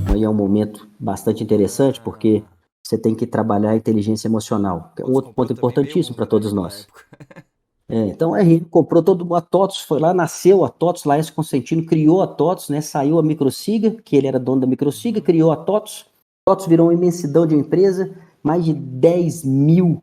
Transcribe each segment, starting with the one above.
Aí é um momento bastante interessante, porque você tem que trabalhar a inteligência emocional, que é um Putz, outro comprou ponto também meio importantíssimo para mundo, né, todos naquela nós. época. Então a RN comprou todo a TOTVS, foi lá, nasceu a TOTVS, Laércio Consentino criou a TOTVS, né? Saiu a Microsiga, que ele era dono da Microsiga, Uhum. criou a TOTVS. A TOTVS virou uma imensidão de empresa, mais de 10 mil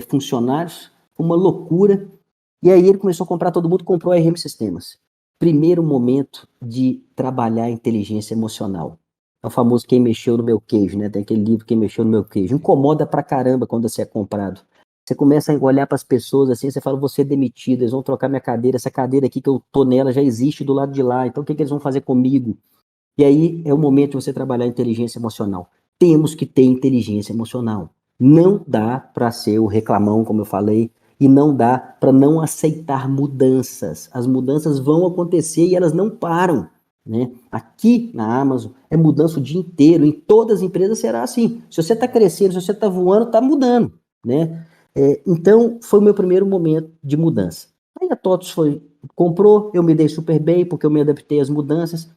funcionários, uma loucura. E aí ele começou a comprar todo mundo, comprou a RM Sistemas. Primeiro momento de trabalhar a inteligência emocional. É o famoso quem mexeu no meu queijo, né? Tem aquele livro Quem Mexeu no Meu Queijo. Incomoda pra caramba quando você é comprado. Você começa a olhar para as pessoas assim, você fala, vou ser demitido, eles vão trocar minha cadeira, essa cadeira aqui que eu tô nela já existe do lado de lá, então o que que eles vão fazer comigo? E aí é o momento de você trabalhar a inteligência emocional. Temos que ter inteligência emocional. Não dá para ser o reclamão, como eu falei, e não dá para não aceitar mudanças. As mudanças vão acontecer e elas não param. Né? Aqui na Amazon é mudança o dia inteiro, em todas as empresas será assim. Se você está crescendo, se você está voando, está mudando. Né? Então, foi o meu primeiro momento de mudança. Aí a TOTOS comprou, eu me dei super bem, porque eu me adaptei às mudanças,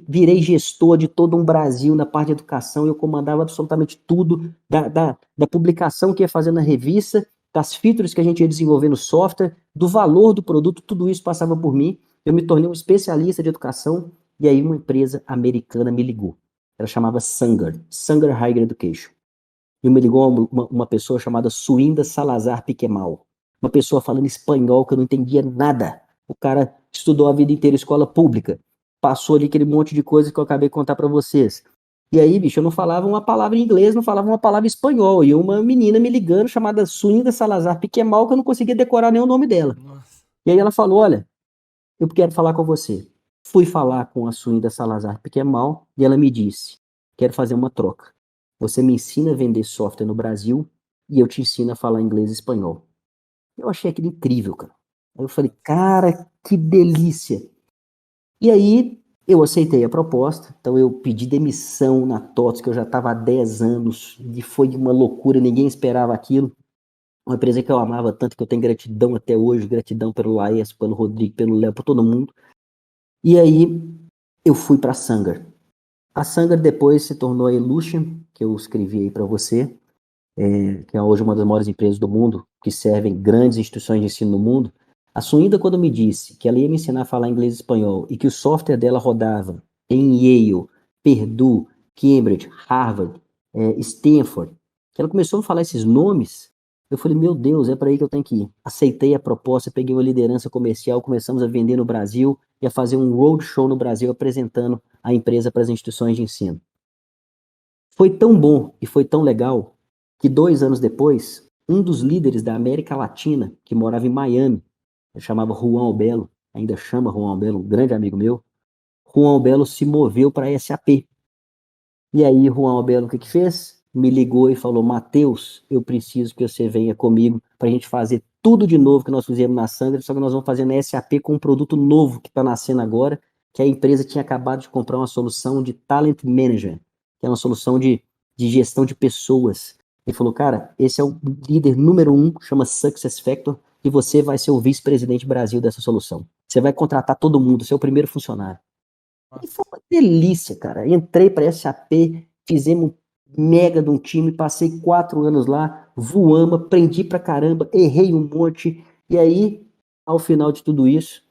virei gestor de todo um Brasil na parte de educação, eu comandava absolutamente tudo, da publicação que ia fazer na revista, das features que a gente ia desenvolver no software, do valor do produto, tudo isso passava por mim. Eu me tornei um especialista de educação, e aí uma empresa americana me ligou. Ela chamava Sanger Higher Education. E me ligou uma pessoa chamada Suinda Salazar Piquemal. Uma pessoa falando espanhol que eu não entendia nada. O cara estudou a vida inteira em escola pública. Passou ali aquele monte de coisa que eu acabei de contar para vocês. E aí, bicho, eu não falava uma palavra em inglês, não falava uma palavra em espanhol. E uma menina me ligando chamada Suinda Salazar Piquemal, que eu não conseguia decorar nem o nome dela. Nossa. E aí ela falou: Olha, eu quero falar com você. Fui falar com a Suída Salazar Piquemal e ela me disse: quero fazer uma troca. Você me ensina a vender software no Brasil e eu te ensino a falar inglês e espanhol. Eu achei aquilo incrível, cara. Aí eu falei, cara, que delícia. E aí eu aceitei a proposta, então eu pedi demissão na TOTS, que eu já estava há 10 anos, e foi uma loucura, ninguém esperava aquilo. Uma empresa que eu amava tanto, que eu tenho gratidão até hoje, gratidão pelo Laércio, pelo Rodrigo, pelo Léo, por todo mundo. E aí eu fui para a Sanger. A Sanger depois se tornou a Elution, que eu escrevi aí para você, que é hoje uma das maiores empresas do mundo, que servem grandes instituições de ensino no mundo. A Suinda, quando me disse que ela ia me ensinar a falar inglês e espanhol e que o software dela rodava em Yale, Purdue, Cambridge, Harvard, Stanford, que ela começou a falar esses nomes, eu falei, meu Deus, é para aí que eu tenho que ir. Aceitei a proposta, peguei uma liderança comercial, começamos a vender no Brasil e a fazer um roadshow no Brasil apresentando a empresa para as instituições de ensino. Foi tão bom e foi tão legal que 2 anos depois, um dos líderes da América Latina, que morava em Miami, ele chamava Juan Albelo, ainda chama Juan Albelo, um grande amigo meu, Juan Albelo se moveu para a SAP. E aí, Juan Albelo, o que que fez? Me ligou e falou, Matheus, eu preciso que você venha comigo para a gente fazer tudo de novo que nós fizemos na Sandra, só que nós vamos fazer na SAP com um produto novo que está nascendo agora, que a empresa tinha acabado de comprar uma solução de Talent Management, que é uma solução de gestão de pessoas. Ele falou, cara, esse é o líder número 1, chama Success Factor, e você vai ser o vice-presidente Brasil dessa solução. Você vai contratar todo mundo, seu primeiro funcionário. E foi Nossa. uma delícia, cara. Entrei para SAP, fizemos mega de um time, passei 4 anos lá, voamos, aprendi pra caramba, errei um monte. E aí, ao final de tudo isso,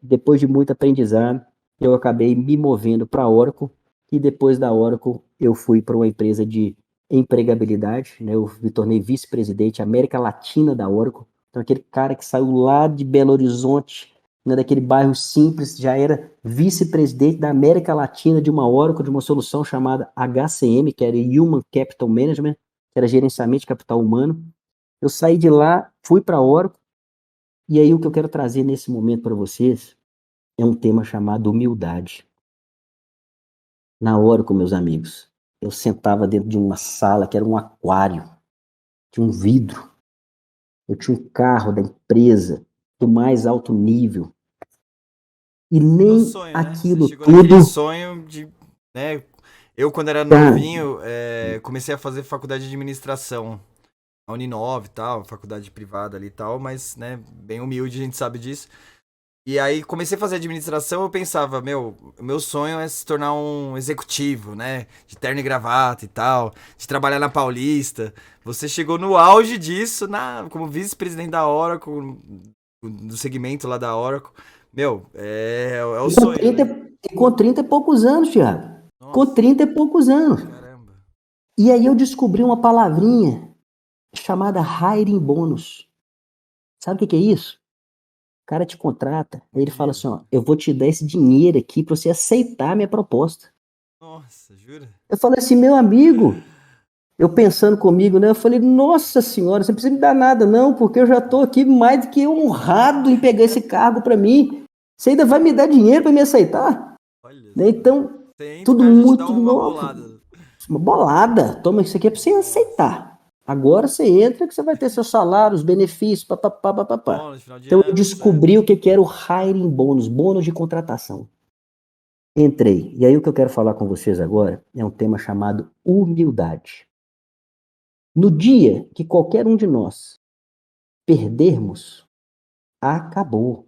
depois de muito aprendizado, eu acabei me movendo para a Oracle. E depois da Oracle, eu fui para uma empresa de empregabilidade, né? Eu me tornei vice-presidente América Latina da Oracle. Então, aquele cara que saiu lá de Belo Horizonte, né, daquele bairro simples, já era vice-presidente da América Latina de uma Oracle, de uma solução chamada HCM, que era Human Capital Management, que era gerenciamento de capital humano. Eu saí de lá, fui para a Oracle, e aí o que eu quero trazer nesse momento para vocês é um tema chamado humildade. Na Oracle, meus amigos, eu sentava dentro de uma sala que era um aquário, de um vidro. Eu tinha um carro da empresa do mais alto nível. E No nem sonho, né? Você aquilo chegou naquele tudo, sonho de, né? Eu, quando era cara, novinho, comecei a fazer faculdade de administração. a Uninove e tal, faculdade privada ali e tal, mas, né, bem humilde, a gente sabe disso. E aí comecei a fazer administração, eu pensava, meu sonho é se tornar um executivo, né? De terno e gravata e tal, de trabalhar na Paulista. Você chegou no auge disso, como vice-presidente da Oracle, do segmento lá da Oracle. É o E com sonho, 30, né? e com 30 e poucos anos, Thiago. Com Nossa, 30 e poucos anos. caramba. E aí eu descobri uma palavrinha chamada hiring bônus. Sabe o que que é isso? O cara te contrata, aí Um ele fala dinheiro. assim, ó, eu vou te dar esse dinheiro aqui pra você aceitar a minha proposta. Nossa, jura? Eu falei assim, meu amigo, eu pensando comigo, né? Eu falei, nossa senhora, você não precisa me dar nada não, porque eu já tô aqui mais do que honrado em pegar esse cargo pra mim. Você ainda vai me dar dinheiro pra me aceitar? Olha Né? só. Então, Você entra, o tudo cara já te dá muito uma novo. bolada. Uma bolada. Toma isso aqui é pra você Nossa. aceitar. Agora você entra que você vai ter seu salário, os benefícios, papapá, papapá. Bônus, final de Então eu ano, tudo certo. descobri o que que era o hiring bônus, bônus de contratação. Entrei. E aí o que eu quero falar com vocês agora é um tema chamado humildade. No dia que qualquer um de nós perdermos, acabou.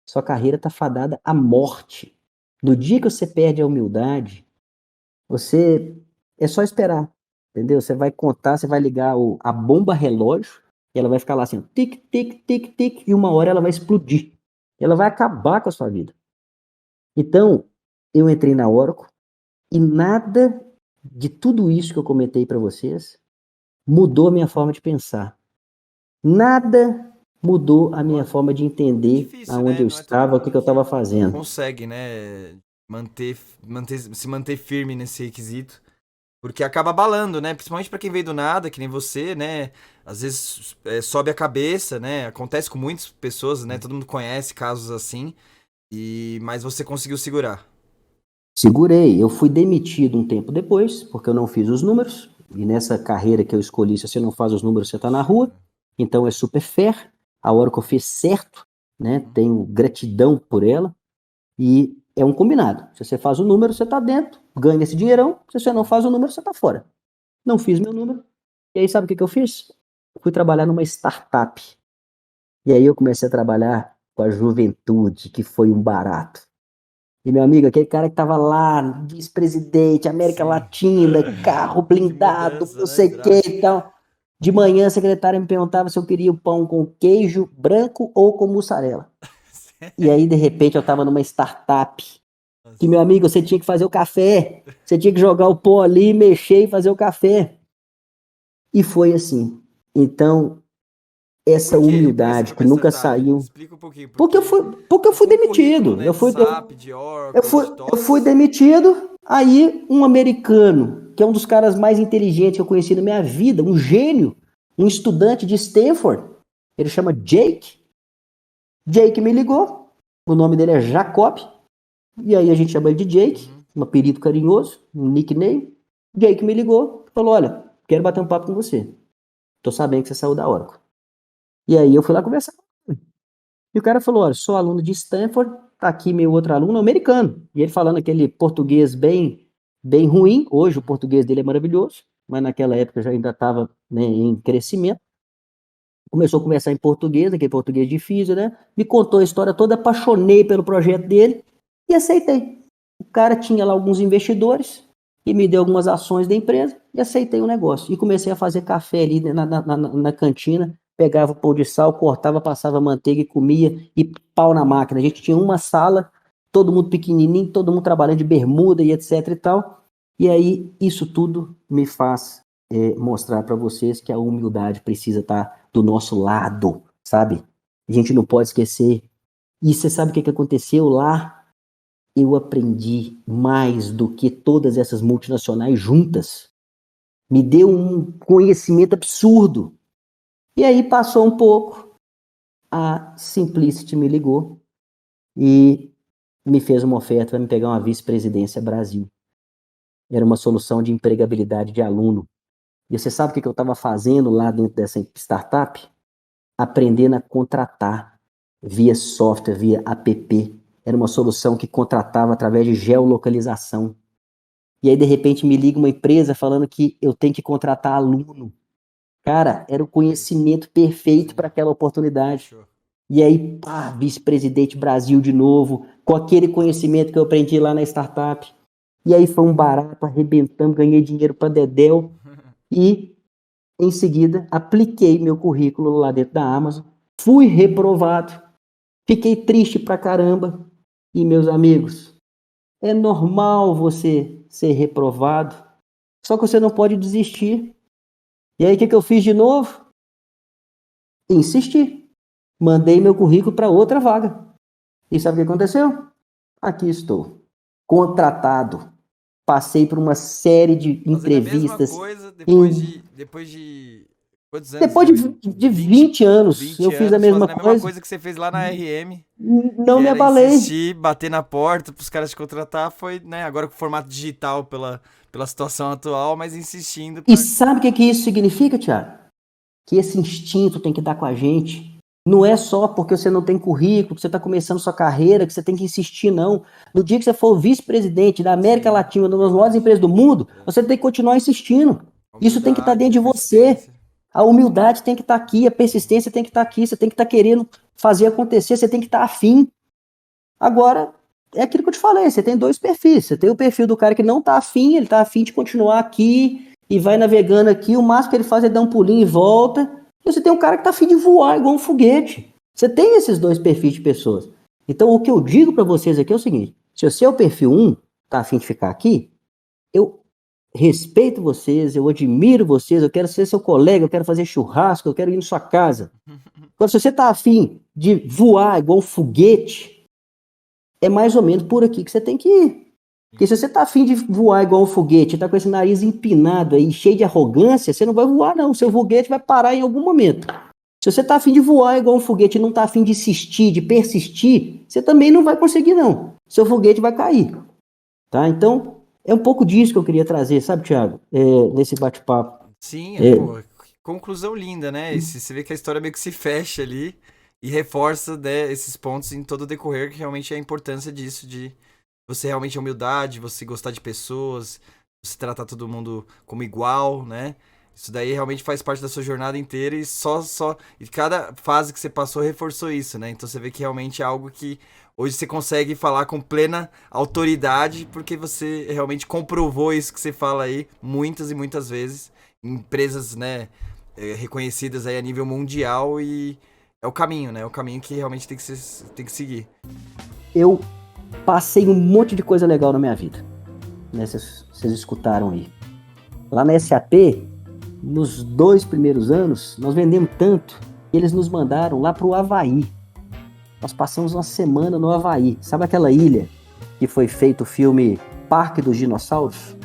Sua carreira está fadada à morte. No dia que você perde a humildade, você é só esperar, entendeu? Você vai contar, você vai ligar a bomba relógio e ela vai ficar lá assim, tic, tic, tic, tic, e uma hora ela vai explodir. Ela vai acabar com a sua vida. Então, eu entrei na Oracle e nada de tudo isso que eu comentei para vocês mudou a minha forma de pensar. Nada mudou a minha Olha, forma de é entender difícil, aonde né? eu Não é todo estava, o que mundo que eu estava que fazendo. consegue, né? Se manter firme nesse requisito. Porque acaba abalando, né? Principalmente pra quem veio do nada, que nem você, né? Às vezes sobe a cabeça, né? Acontece com muitas pessoas, né? Todo mundo conhece casos assim. Mas você conseguiu segurar. Segurei, eu fui demitido um tempo depois, porque eu não fiz os números, e nessa carreira que eu escolhi, se você não faz os números, você está na rua, Sim. então é super fair, a hora que eu fiz certo, né, Uhum. tenho gratidão por ela, e é um combinado, se você faz o número, você está dentro, ganha esse dinheirão, se você não Uhum. faz o número, você está fora. Não fiz meu número, e aí sabe o que que eu fiz? Fui trabalhar numa startup, e aí eu comecei a trabalhar com a juventude, que foi um barato. E meu amigo, aquele cara que tava lá, vice-presidente, América Sim. Latina, carro Que blindado, não mudança, né? sei o que e Drástica. tal. De manhã a secretária me perguntava se eu queria o pão com queijo branco ou com mussarela. E aí, de repente, eu tava numa startup. Que, Nossa. meu amigo, você tinha que fazer o café. Você tinha que jogar o pó ali, mexer e fazer o café. E foi assim. Então, essa Por que você humildade foi que pra nunca startup? saiu. Explica um pouquinho, Porque eu porque fui, porque eu fui com um currículo, demitido. né, de SAP, de Oracle, de Eu fui TOTS. demitido, aí um americano, que é um dos caras mais inteligentes que eu conheci na minha vida, um gênio, um estudante de Stanford, ele chama Jake. Jake me ligou, o nome dele é Jacob, e aí a gente chama ele de Jake, Uhum. um apelido carinhoso, um nickname. Jake me ligou, falou, olha, quero bater um papo com você. Tô sabendo que você saiu da Oracle. E aí eu fui lá conversar. E o cara falou: olha, sou aluno de Stanford, tá aqui meu outro aluno americano. E ele falando aquele português bem ruim. Hoje o Uhum. português dele é maravilhoso, mas naquela época já ainda estava, né, em crescimento. Começou a conversar em português, aquele português difícil, né? Me contou a história toda, apaixonei pelo projeto dele e aceitei. O cara tinha lá alguns investidores e me deu algumas ações da empresa e aceitei o negócio. E comecei a fazer café ali na cantina, pegava o pão de sal, cortava, passava manteiga e comia e pau na máquina. A gente tinha uma sala, todo mundo pequenininho, todo mundo trabalhando de bermuda e etc e tal. E aí isso tudo me faz mostrar para vocês que a humildade precisa estar do nosso lado, sabe? A gente não pode esquecer. E você sabe o que que aconteceu lá? Eu aprendi mais do que todas essas multinacionais juntas. Me deu um conhecimento absurdo. E aí passou um pouco, a Simplicity me ligou e me fez uma oferta para me pegar uma vice-presidência Brasil. Era uma solução de empregabilidade de aluno. E você sabe o que que eu estava fazendo lá dentro dessa startup? Aprendendo a contratar via software, via app. Era uma solução que contratava através de geolocalização. E aí, de repente, me liga uma empresa falando que eu tenho que contratar aluno. Cara, era o conhecimento perfeito para aquela oportunidade. Fechou. E aí, pá, vice-presidente Brasil de novo, com aquele conhecimento que eu aprendi lá na startup. E aí foi um barato, arrebentando, ganhei dinheiro para dedéu. E, em seguida, apliquei meu currículo lá dentro da Amazon. Fui reprovado. Fiquei triste pra caramba. E, meus amigos, é normal você ser reprovado. Só que você não pode desistir. E aí, o que eu fiz de novo? Insisti. Mandei meu currículo para outra vaga. E sabe o que aconteceu? Aqui estou. Contratado. Passei por uma série de Fazendo a mesma entrevistas. coisa Em... depois de quantos anos Depois depois? de 20 anos, eu 20 fiz a anos mesma fazendo a mesma coisa. coisa que você fez lá na RM, Não que me era abalei. insistir, bater na porta pros caras te contratar, foi, né, agora com o formato digital pela situação atual, mas insistindo E pra... sabe o que isso significa, Thiago? Que esse instinto tem que dar com a gente. Não é só porque você não tem currículo, que você está começando sua carreira, que você tem que insistir, não. No dia que você for vice-presidente da América Sim, Latina, uma das maiores verdade. empresas do mundo, Verdade. você tem que continuar insistindo. Isso tem que estar dentro Humildade, de você. persistência. A humildade tem que estar aqui, a persistência tem que estar aqui, você tem que estar querendo fazer acontecer, você tem que estar afim. Agora, é aquilo que eu te falei, você tem dois perfis. Você tem o perfil do cara que não está afim, ele está afim de continuar aqui e vai navegando aqui, o máximo que ele faz é dar um pulinho e volta. E você tem um cara que está afim de voar igual um foguete. Você tem esses dois perfis de pessoas. Então, o que eu digo para vocês aqui é o seguinte: se você é o perfil 1, está afim de ficar aqui, eu respeito vocês, eu admiro vocês, eu quero ser seu colega, eu quero fazer churrasco, eu quero ir na sua casa. Agora, se você está afim de voar igual um foguete, é mais ou menos por aqui que você tem que ir. Porque se você está afim de voar igual um foguete, está com esse nariz empinado aí, cheio de arrogância, você não vai voar, não. O seu foguete vai parar em algum momento. Se você está afim de voar igual um foguete e não está afim de insistir, de persistir, você também não vai conseguir, não. Seu foguete vai cair. Tá? Então, é um pouco disso que eu queria trazer, sabe, Thiago? Nesse bate-papo. Sim, É, pô, conclusão linda, né? Você vê que a história meio que se fecha ali e reforça, né, esses pontos em todo o decorrer, que realmente é a importância disso, de você realmente a humildade, você gostar de pessoas, você tratar todo mundo como igual, né? Isso daí realmente faz parte da sua jornada inteira e e cada fase que você passou reforçou isso, né? Então você vê que realmente é algo que hoje você consegue falar com plena autoridade porque você realmente comprovou isso que você fala aí muitas e muitas vezes em empresas, né, reconhecidas aí a nível mundial e é o caminho, né? É o caminho que realmente tem que seguir. eu passei um monte de coisa legal na minha vida. Né? Vocês escutaram aí. Lá na SAP, nos 2 primeiros anos, nós vendemos tanto que eles nos mandaram lá para o Havaí. Nós passamos uma semana no Havaí. Sabe aquela ilha que foi feito o filme Parque dos Dinossauros?